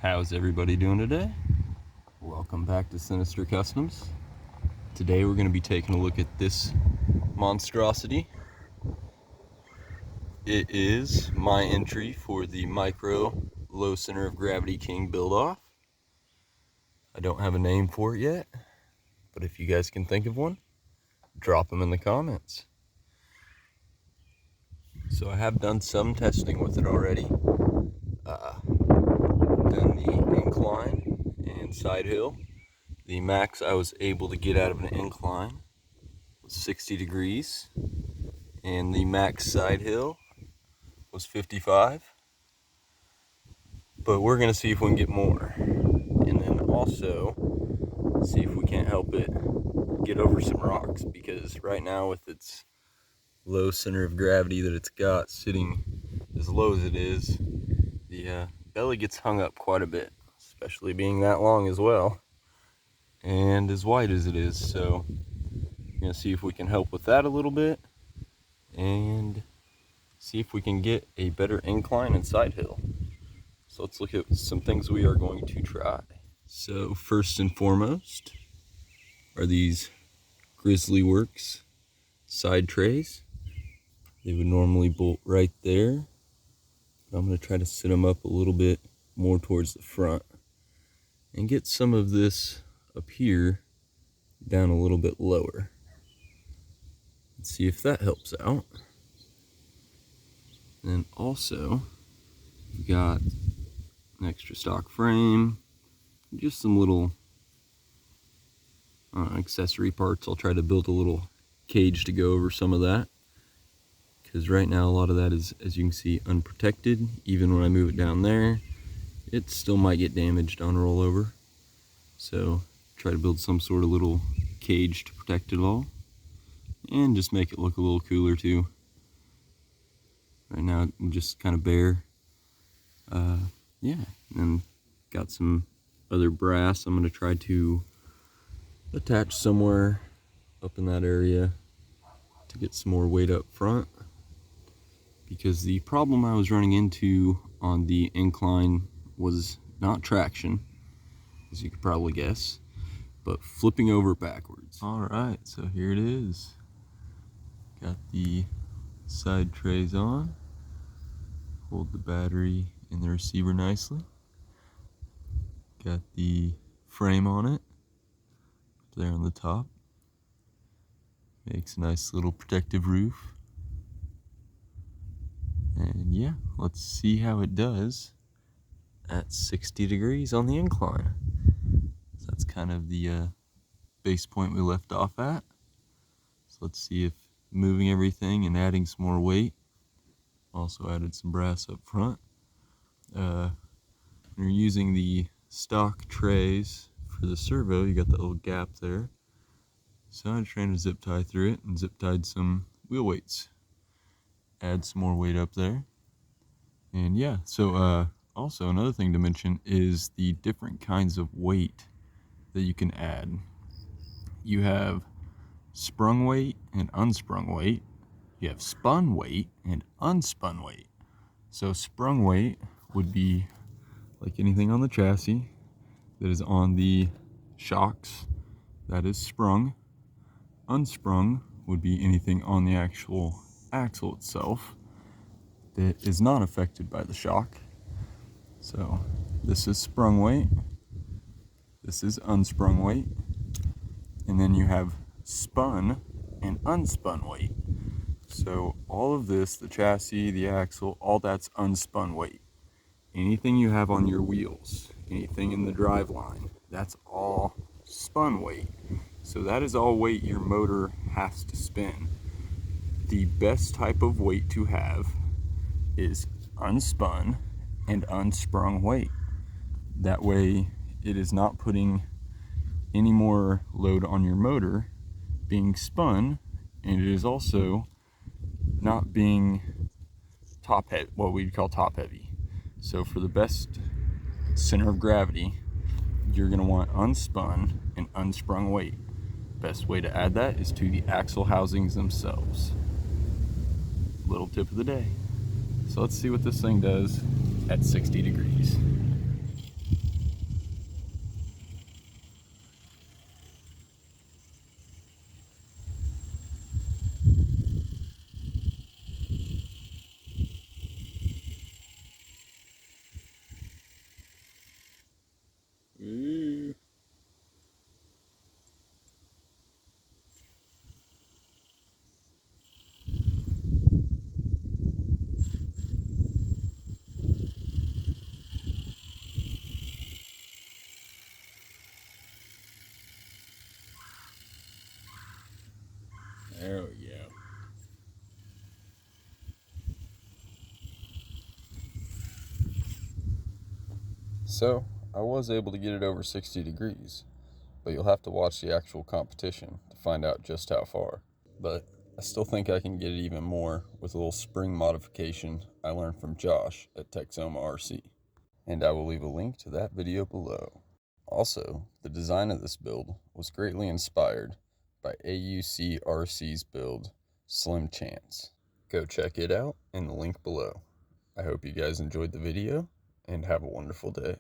How's everybody doing today? Welcome back to Sinister Customs. Today we're going to be taking a look at this monstrosity. It is my entry for the micro low center of gravity king build off. I don't have a name for it yet, but if you guys can think of one, drop them in the comments. So I have done some testing with it already. Done the incline and side hill. The max I was able to get out of an incline was 60 degrees, and the max side hill was 55. But we're gonna see if we can get more, and then also see if we can't help it get over some rocks, because right now with its low center of gravity that it's got sitting as low as it is, the belly gets hung up quite a bit, especially being that long as well and as wide as it is. So we're gonna see if we can help with that a little bit and see if we can get a better incline and side hill. So let's look at some things we are going to try. So first and foremost are these Grizzly Works side trays. They would normally bolt right there. I'm going to try to sit them up a little bit more towards the front and get some of this up here down a little bit lower. Let's see if that helps out. Then also, we've got an extra stock frame, just some little accessory parts. I'll try to build a little cage to go over some of that, because right now a lot of that is, as you can see, unprotected. Even when I move it down there, it still might get damaged on rollover. So try to build some sort of little cage to protect it all and just make it look a little cooler too. Right now I'm just kind of bare. Yeah, and got some other brass I'm going to try to attach somewhere up in that area to get some more weight up front. Because the problem I was running into on the incline was not traction, as you could probably guess, but flipping over backwards. Alright, so here it is. Got the side trays on. Hold the battery in the receiver nicely. Got the frame on it, up there on the top. Makes a nice little protective roof. And yeah, let's see how it does at 60 degrees on the incline. So that's kind of the base point we left off at. So let's see if moving everything and adding some more weight. Also added some brass up front. When you're using the stock trays for the servo, you got the little gap there. So I'm trying to zip tie through it and zip tied some wheel weights. Add some more weight up there. And yeah, so also another thing to mention is the different kinds of weight that you can add. You have sprung weight and unsprung weight. You have spun weight and unspun weight. So sprung weight would be like anything on the chassis that is on the shocks, that is sprung. Unsprung would be anything on the actual axle itself that is not affected by the shock. So this is sprung weight, this is unsprung weight, and then you have spun and unspun weight. So all of this, the chassis, the axle, all that's unspun weight. Anything you have on your wheels, anything in the drive line, that's all spun weight. So that is all weight your motor has to spin. The best type of weight to have is unspun and unsprung weight. That way it is not putting any more load on your motor being spun, and it is also not being top heavy, what we'd call top heavy. So for the best center of gravity, you're going to want unspun and unsprung weight. Best way to add that is to the axle housings themselves. Little tip of the day. So let's see what this thing does at 60 degrees. Ooh. There we go. So, I was able to get it over 60 degrees, but you'll have to watch the actual competition to find out just how far. But I still think I can get it even more with a little spring modification I learned from Josh at Pt.2 RC. And I will leave a link to that video below. Also, the design of this build was greatly inspired by AUC RC's build, Slim Chance. Go check it out in the link below. I hope you guys enjoyed the video, and have a wonderful day.